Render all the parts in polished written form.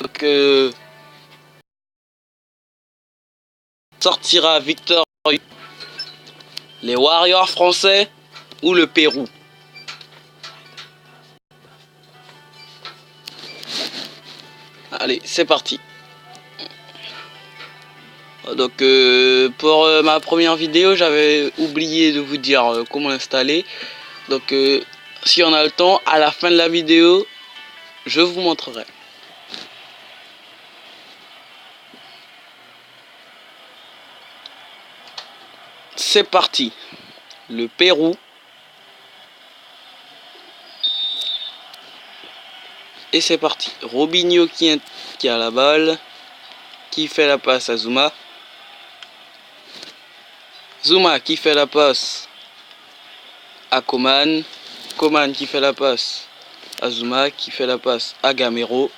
Donc, sortira victorieux les Warriors français ou le Pérou? Allez, c'est parti. Donc pour ma première vidéo, j'avais oublié de vous dire comment l'installer. Donc si on a le temps, à la fin de la vidéo, je vous montrerai. C'est parti. Le Pérou. Et c'est parti. Robinho qui a la balle. Qui fait la passe à Zouma. Zouma qui fait la passe à Coman. Coman qui fait la passe à Zouma. Qui fait la passe à Gamero.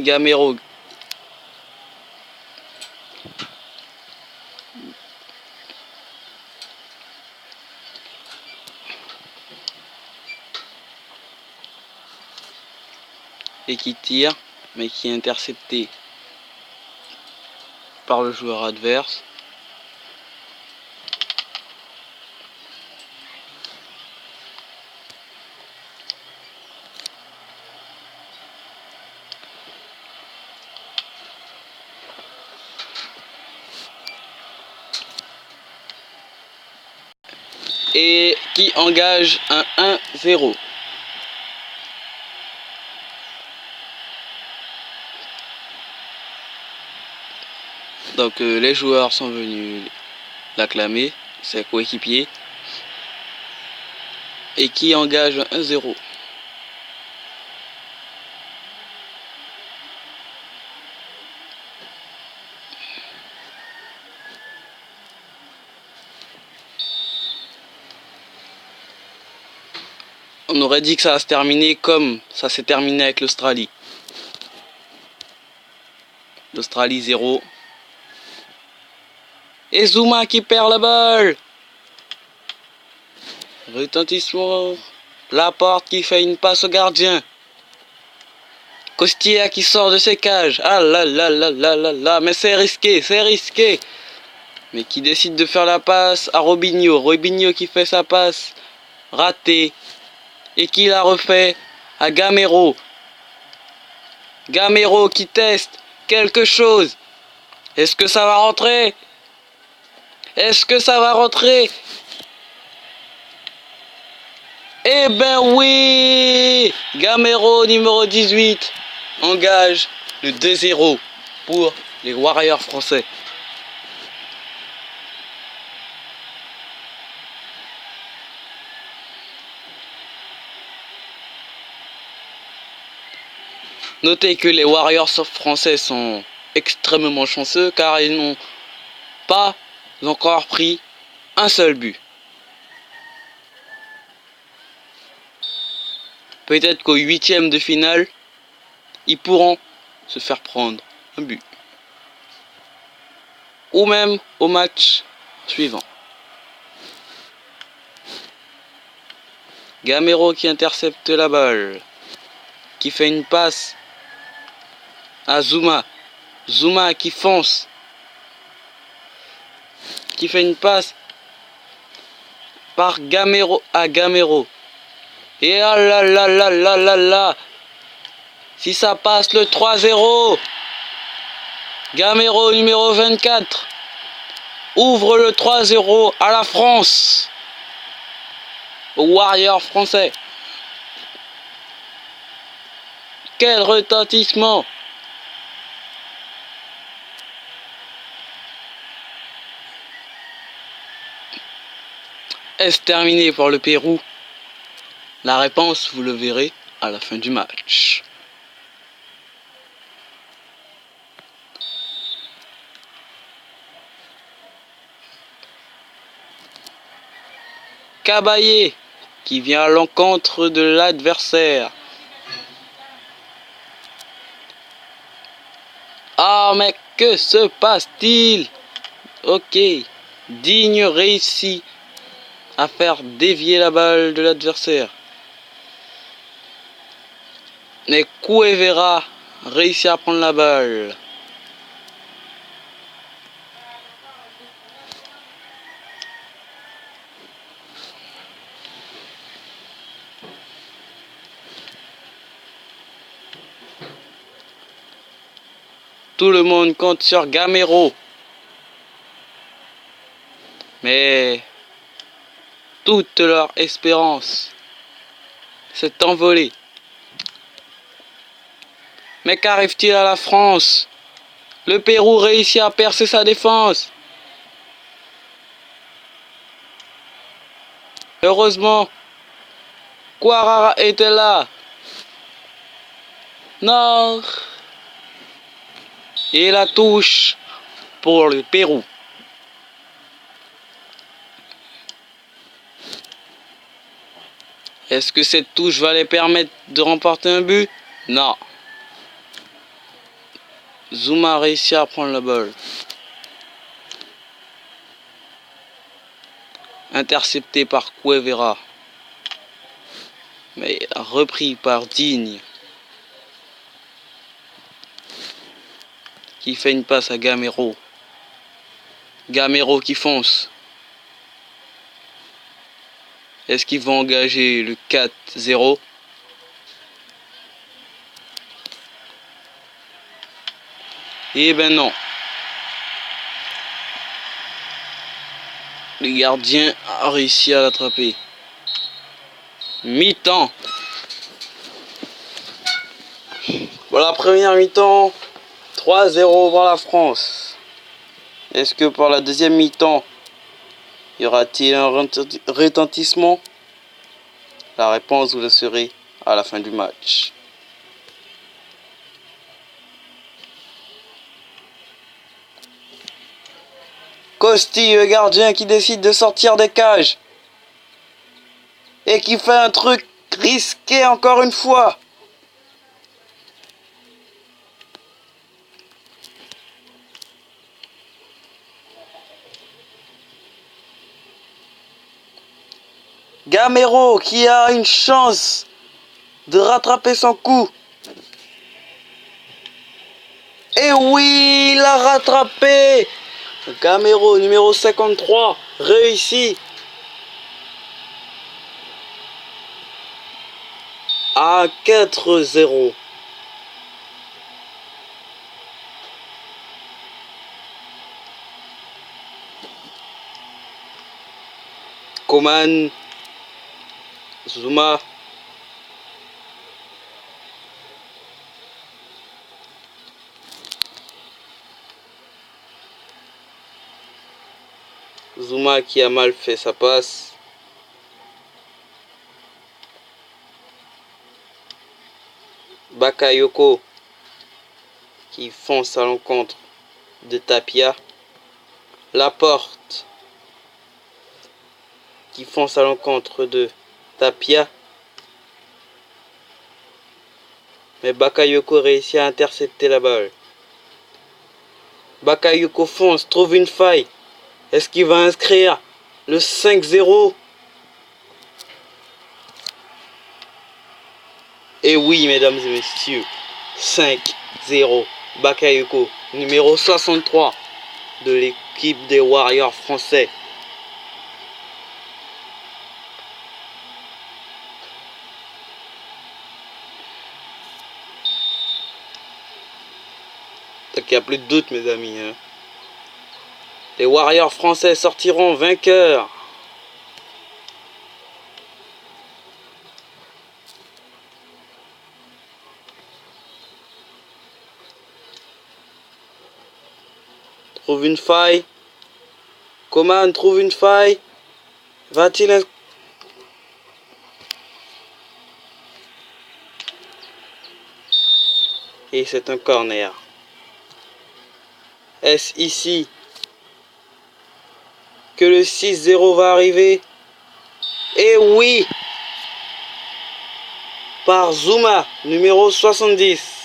Gamero. Et qui tire, mais qui est intercepté par le joueur adverse. Et qui engage un 1-0. Donc les joueurs sont venus l'acclamer, ses coéquipiers. Et qui engage un 1-0. On aurait dit que ça va se terminer comme ça s'est terminé avec l'Australie. L'Australie 0. Et Zouma qui perd la balle. Retentissement. Laporte qui fait une passe au gardien. Costia qui sort de ses cages. Ah là là là là là là. Mais c'est risqué, c'est risqué. Mais qui décide de faire la passe à Robinho. Robinho qui fait sa passe ratée. Et qui la refait à Gamero. Gamero qui teste quelque chose. Est-ce que ça va rentrer? Est-ce que ça va rentrer? Eh ben oui! Gamero numéro 18 engage le 2-0 pour les Warriors français. Notez que les Warriors français sont extrêmement chanceux car ils n'ont pas encore pris un seul but. Peut-être qu'au 8e de finale, ils pourront se faire prendre un but. Ou même au match suivant. Gamero qui intercepte la balle. Qui fait une passe à Zouma. Zouma qui fonce. Qui fait une passe par Gamero à Gamero. Et ah là là là là là là. Si ça passe le 3-0. Gamero numéro 24 ouvre le 3-0 à la France. Aux Warriors français. Quel retentissement! Est-ce terminé pour le Pérou? La réponse, vous le verrez à la fin du match. Caballé qui vient à l'encontre de l'adversaire. Ah, mais que se passe-t-il? Ok, Digne réussit à faire dévier la balle de l'adversaire. Mais Cuevera réussit à prendre la balle. Tout le monde compte sur Gamero. Mais toute leur espérance s'est envolée. Mais qu'arrive-t-il à la France? Le Pérou réussit à percer sa défense. Heureusement, Ouattara était là. Non. Et la touche pour le Pérou. Est-ce que cette touche va les permettre de remporter un but? Non. Zouma a réussi à prendre la balle. Intercepté par Cuevera. Mais repris par Digne. Qui fait une passe à Gamero. Gamero qui fonce. Est-ce qu'ils vont engager le 4-0? Eh ben non. Le gardien a réussi à l'attraper. Mi-temps. Pour la première mi-temps, 3-0 pour la France. Est-ce que pour la deuxième mi-temps, y aura-t-il un retentissement? La réponse, vous le saurez à la fin du match. Costi, le gardien qui décide de sortir des cages. Et qui fait un truc risqué encore une fois. Gamero qui a une chance de rattraper son coup. Et oui, il a rattrapé. Gamero, numéro 53, réussit à 4-0. Coman, Zouma, Zouma qui a mal fait sa passe. Bakayoko qui fonce à l'encontre de Tapia. Laporte qui fonce à l'encontre de Tapia. Mais Bakayoko réussit à intercepter la balle. Bakayoko fonce, trouve une faille. Est-ce qu'il va inscrire le 5-0? Et oui, mesdames et messieurs, 5-0. Bakayoko, numéro 63 de l'équipe des Warriors français. Donc il n'y a plus de doute, mes amis. Hein. Les Warriors français sortiront vainqueurs. Trouve une faille. Coman trouve une faille. Va-t-il... Et c'est un corner. Est-ce ici que le 6-0 va arriver? Et oui! Par Zouma, numéro 70.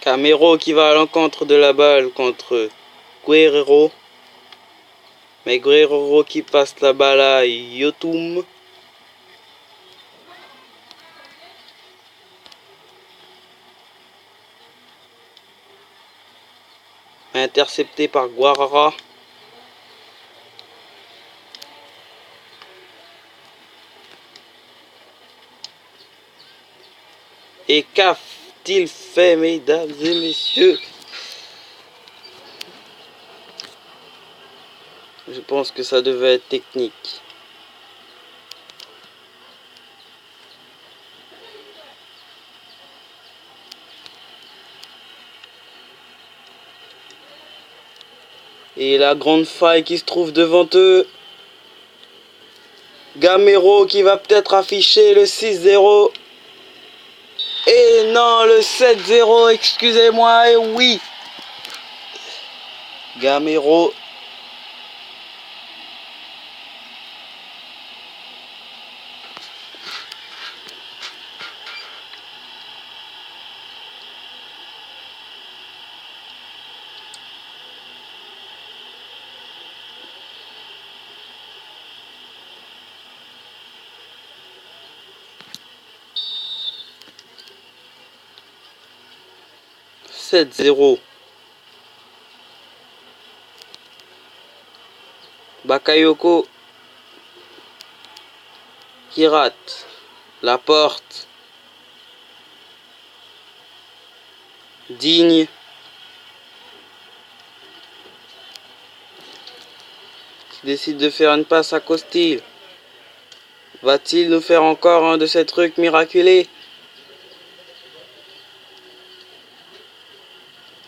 Camero qui va à l'encontre de la balle contre Guerrero. Mais Guerrero qui passe la balle à Yotun. Intercepté par Guarara. Et qu'a-t-il fait, mesdames et messieurs? Je pense que ça devait être technique. Et la grande faille qui se trouve devant eux. Gamero qui va peut-être afficher le 6-0. Et non, le 7-0, excusez-moi, et oui. Gamero. « 7-0. Bakayoko qui rate la porte. Digne. Qui décide de faire une passe à Costil. Va-t-il nous faire encore un de ces trucs miraculés?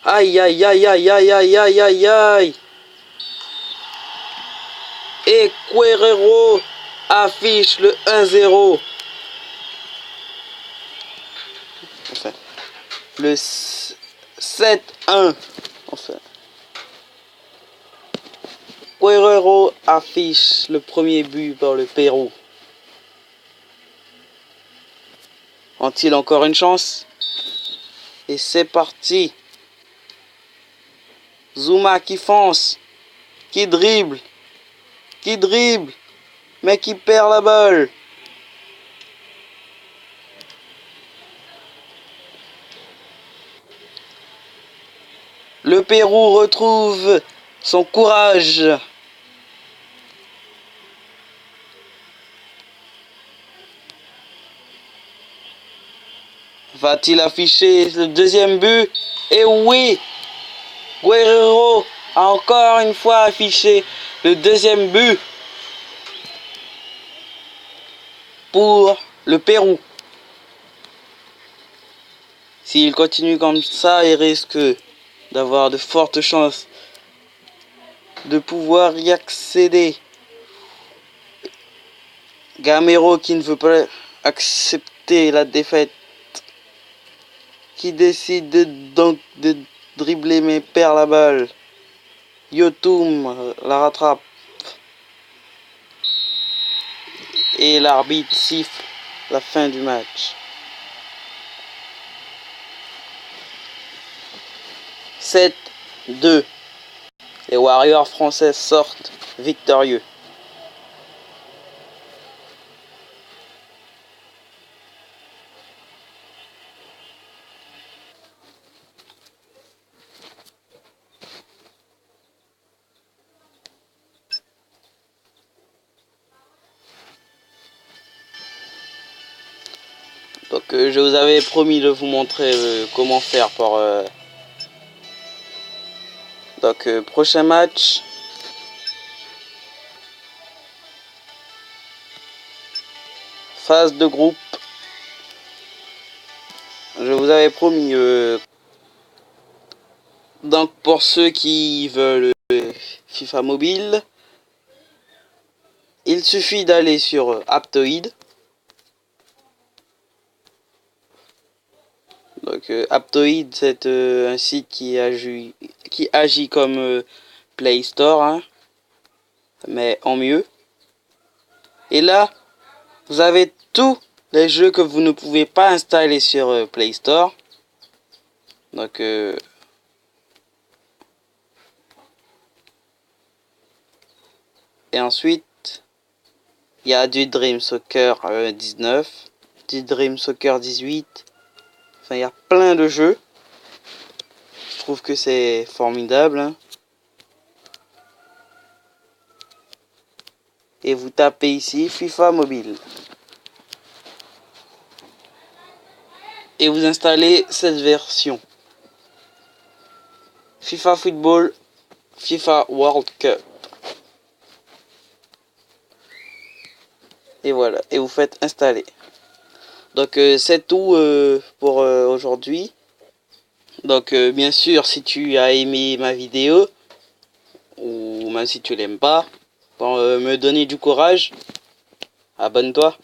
Aïe aïe aïe aïe aïe aïe aïe aïe aïe. Et Guerrero affiche le 1-0. Enfin, le 7-1. Enfin. Guerrero affiche le premier but par le Pérou. Ont-ils encore une chance? Et c'est parti. Zouma qui fonce, qui dribble, mais qui perd la balle. Le Pérou retrouve son courage. Va-t-il afficher le deuxième but? Et oui, Guerrero a encore une fois affiché le deuxième but pour le Pérou. S'il continue comme ça, il risque d'avoir de fortes chances de pouvoir y accéder. Gamero qui ne veut pas accepter la défaite, qui décide de dribbler mais perd la balle. Yotun la rattrape et l'arbitre siffle la fin du match. 7-2. Les Warriors français sortent victorieux. Donc je vous avais promis de vous montrer comment faire pour... Donc prochain match. Phase de groupe. Je vous avais promis... Donc pour ceux qui veulent FIFA mobile, il suffit d'aller sur Aptoide. Donc Aptoide, c'est un site qui agit comme Play Store, hein, mais en mieux. Et là, vous avez tous les jeux que vous ne pouvez pas installer sur Play Store. Donc et ensuite il y a du Dream Soccer 19, du Dream Soccer 18. Enfin, il y a plein de jeux. Je trouve que c'est formidable, hein. Et vous tapez ici FIFA Mobile. Et vous installez cette version. FIFA Football, FIFA World Cup. Et voilà, et vous faites installer. Donc c'est tout pour aujourd'hui. Donc bien sûr, si tu as aimé ma vidéo, ou même si tu l'aimes pas, pour me donner du courage, abonne-toi.